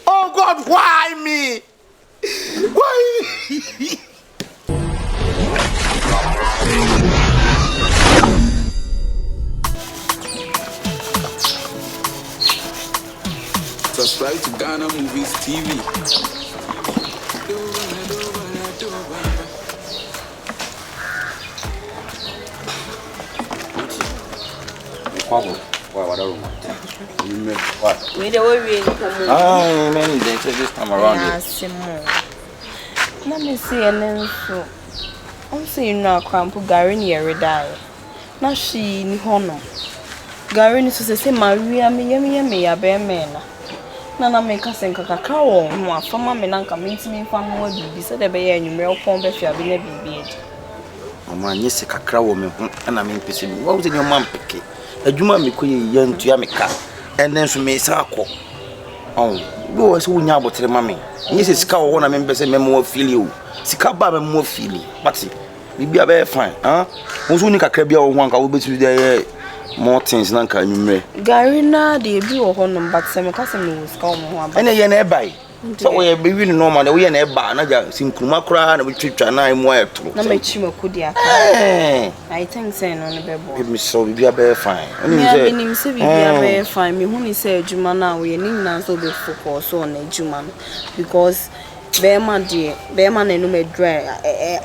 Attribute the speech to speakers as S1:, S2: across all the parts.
S1: Oh God, why me? Why?
S2: Subscribe to ghanamoviestv.
S1: What?
S3: We don't worry.
S1: Many days this time around.
S3: Let me see, and then so I'm saying now, Crampo Gary near die. Now she in honor. Gary is to say, Maria, me, a bear man. Nana make us and cacao, more for mamma and uncle means me for more be said a bear and you may upon the fair be never be.
S1: Mamma, yes, a cacao, and I mean, what was in your mum picky? A juma me queen young to Yamika, and then she may sako. Oh, go as we know about the mammy. Yes, it's cow one, I remember say more feel you. Sikapa more feeling. What's it? We be a very fine, huh? Who's only a crabby or one, I will be to the more things than can you make.
S3: Garina, the blue or honor, but some cousin was come one.
S1: And a yen by. So we are really normal, we are never, another Simkumakra, and we treat your 9 more to. No, make Chimo could ya. I think saying on the bed. Give me so be a very fine. I mean, him say be a very fine. Me who said Jumana, we need so be focus on a Juman because Bearman dear, Bearman and no me dry.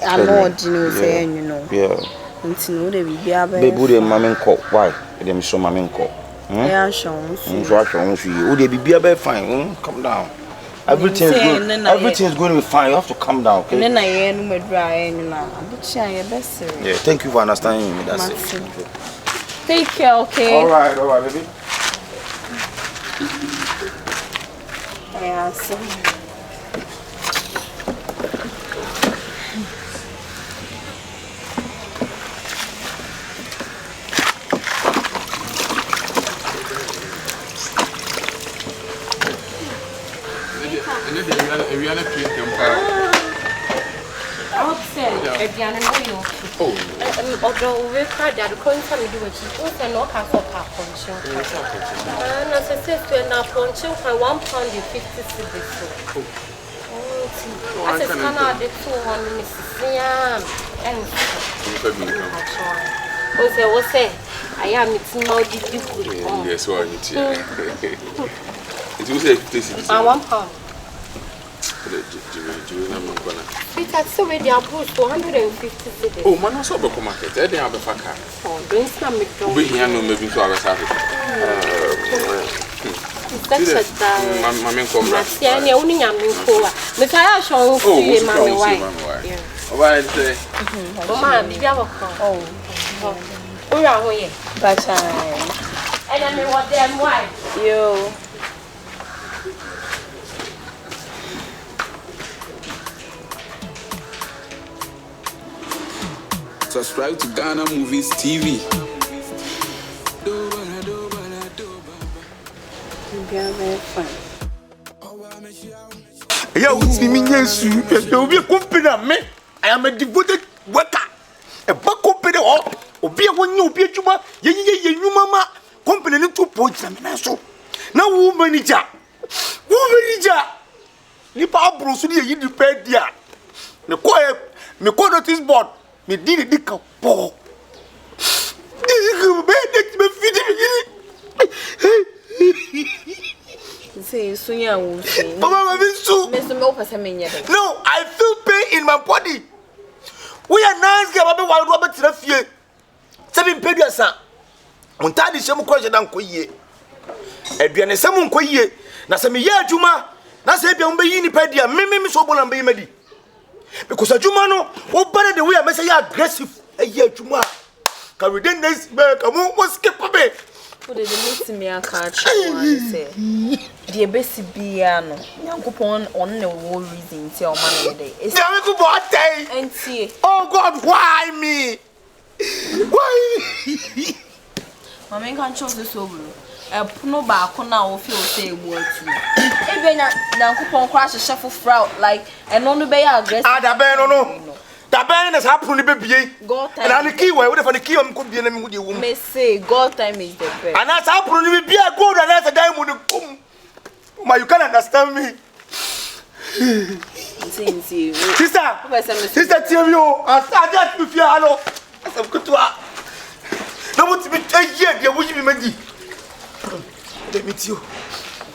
S1: I know, you saying, you know. Yeah. Until they be a baby, mammy call. Why? Them so mammy call. Yeah, Sean. So they be a very fine. Come down. Everything's good. Everything's going to be fine. You have to calm down, okay? And then I am dry and I'm best. Yeah, thank you for understanding me. That's it.
S3: Take care, okay?
S1: All right, baby.
S3: Yeah, so.
S4: Although we cried that the coin can do it, also no can for punching. And as I said, we're now punching for £1.50 cedis. I said, can I do 200 Mrs. And was say, I am meeting more difficult. Yes, what it was £1. Because so we are both 250 cedis. Oh, man, also be market. They have a faca. Oh, don't snap me. We here no maybe to our service. That's a mammy come back. Yeah, you only am in Koa. But I shall see mammy wife. Why say? Mama, be our call. Oh, but I. And I mean what them wife. You.
S2: Subscribe to ghanamoviestv.
S1: Yeah, what's me? Yes, there will be a company. Me, I am a devoted worker. A back company or be a one you be a juma. You mama company to points. Now, woman, manager. Nipa brosuli you depend there. The quiet, me call notice board. Me did it dick up.
S3: Say, soon I will say.
S1: No, I feel pain in my body. We are nice girl, but one Robert Raffie. 7 pages, on Tadi Shamu question uncle ye. Edrian is someone quay. Nasami ya Juma, Nasabia Umbe Pedia, Mimi Sobol and Baymedi. Because a Jumano, what better the way I say aggressive a year Juma. Can we then this back? I won't skip a bit.
S3: Put it in me a catch. Dear Bessie Biano, young coupon on the whole reason till Monday. It's never good day and see. Oh God, why me? Why? Mamma can't choose the SOBOLO. No back now feel say word to me. Even now coupon crash a shuffle frown like and on the bay aggressive. No. That band has happened to be God time. And the key where the key could be an enemy with you. May say God time is the best. And that's happened to be a good and that's a diamond.
S1: Ma, you can't understand me. Sister, Timio, I started with you. Hello. I'm good to her. Now, what's me? You would be ready. Let me tell you.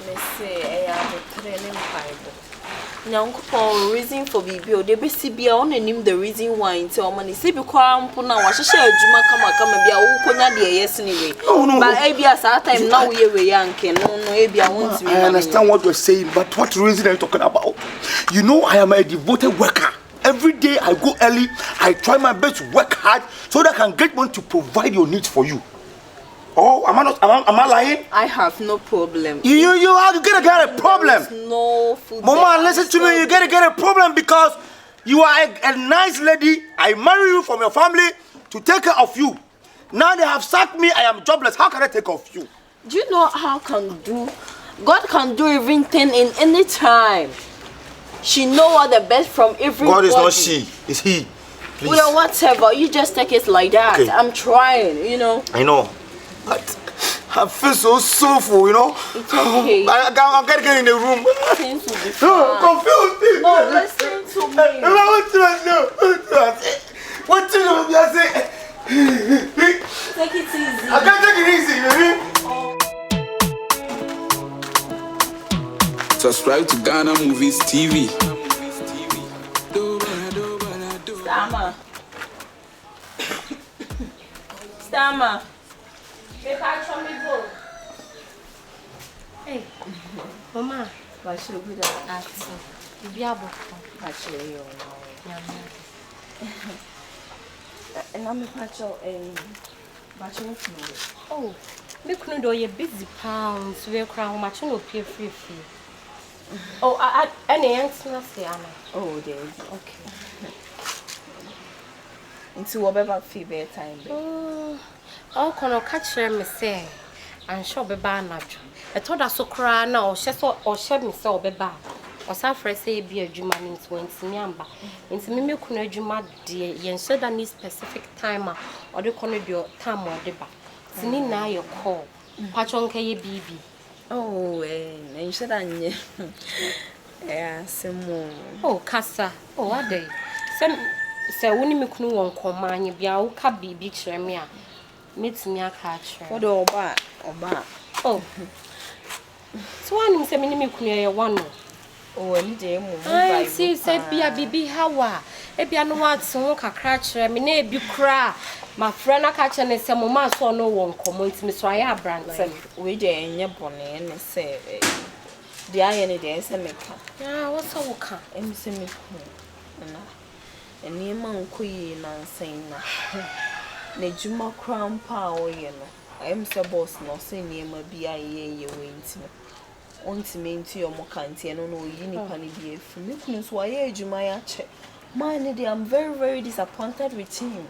S3: Let's say I have a training Bible. Now, reason for BBO, the BCB on and him the reason why until money say because Puna was a share Juma come and be a Ukona dear yes anyway. No, but Abia time now we are young and no Abia wants me.
S1: I understand what you're saying, but what reason are you talking about? You know, I am a devoted worker. Every day I go early, I try my best to work hard so that I can get one to provide your needs for you. Oh, am I lying?
S3: I have no problem.
S1: You are gonna get a problem.
S3: No food.
S1: Mama, listen to me. You gotta get a problem because you are a nice lady. I marry you from your family to take care of you. Now they have sacked me. I am jobless. How can I take care of you?
S3: Do you know how God can do everything in any time. She know what the best from everybody.
S1: God is not she. It's he. Please.
S3: Well, whatever. You just take it like that. Okay. I'm trying, you know.
S1: I know. But I feel so soulful, you know.
S3: It's okay.
S1: I gotta get in the room.
S3: Listen to me.
S1: No, confused.
S3: No, listen to me.
S1: What do you say?
S3: Take it easy.
S1: I can't take it easy, baby.
S2: Subscribe to Ghana Movies TV.
S3: Stammer.
S4: Hey, Mama,
S3: What should we do? And I'm a patcho and
S4: oh, me couldn't do your busy pounds, we're crown much no peer free. Oh, I any answer, Anna.
S3: oh, there is okay. Into whatever fever time.
S4: Oh, can I catch me say, and show be banach. I told us so cry now, she saw or shed me so be bad. Or some friends say be a Juma means when Sinyamba. Into me couldn't Juma dear, yen said any specific timer or the corner your time or deba. Sinin now your call. Patron K BB.
S3: Oh, and you said I knew. Yeah, some more.
S4: Oh, Cassa. Oh, what day? Say, when you couldn't want command, you be a cab be beach remia. Meets me a catcher.
S3: What or back or back?
S4: Oh, so I'm saying, me couldn't one.
S3: Oh, any day more.
S4: I see, said be a baby, how a piano wants so catcher, I mean, be cry. My friend, I catch and some mamma saw no one come to me, so I have brand.
S3: We dare in your bonnet and say, the iron days and make up.
S4: Ah, what's all come?
S3: And send me. And near man queen and saying, Nejuma crown power, you know. I am so boss, no saying near my BIA, you wait. On to me into your mocanti and no unipanny be from me, so I age you my check. Mind, I'm very, very disappointed with him.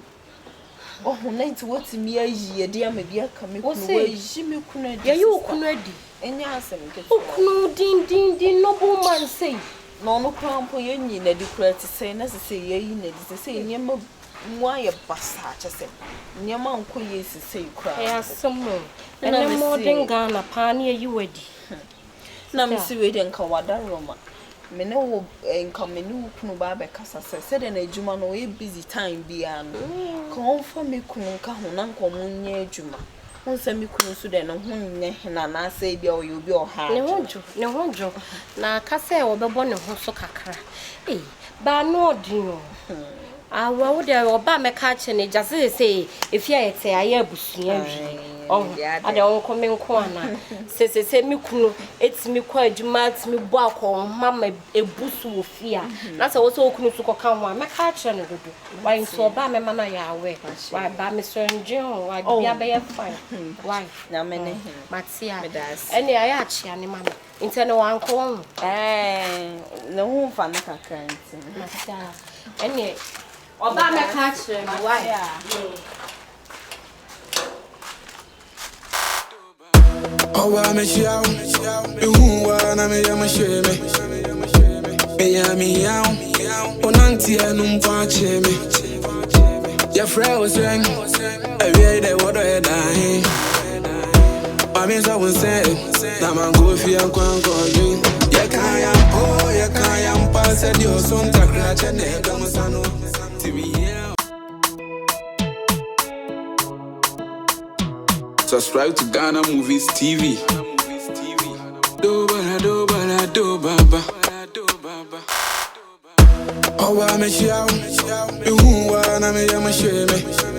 S3: Oh, night what me a year, dear, maybe I come. What say Jimmy couldn't? Yeah, you couldn't. And yes,
S4: oh, no, din, no woman say.
S3: No crown for you, need a declare to say, necessary, ye need to say, Yamma, why a bastard, I said. Yamma, who is to say, cry.
S4: I ask some more. And I'm more than Ghana, pioneer you ready.
S3: Now, Miss Wade and Kawada Roma. Meno and come in Kunuba Casa said, and a Juma no busy time beyond. Come for me, Kunuka, common near Juma. One semi Kunusudan, and I say, you'll be all hard.
S4: No one, na Cassa or the bonnet Hosokakra. Eh, but no, Dino. I would Obama catch and just say, if you say I am. Oh, I don't come in corner. Say me kuno, it's me quite mad, me bark on mamma a boost with fear. That's also kuno to come one. My catch and do. Why so bad, my mana ya away? Why, by Mr. John, why be a fine? Why, now, many, Matia, any I actually, any mamma. Internal uncle,
S3: no fun, current.
S4: Any Obama catch, why?
S5: Oh, I'm a show. Who are I'm a shame. Me out. On auntie and watch me. Your friend was saying, I read that what I die. I mean, I was saying, na mango fi an kwan koyin ya kaya mpa said your son takra chene be musano timi here.
S2: Subscribe to Ghana Movies TV.
S5: Do baba. Owa me shiao, you wa na me ya me sheme.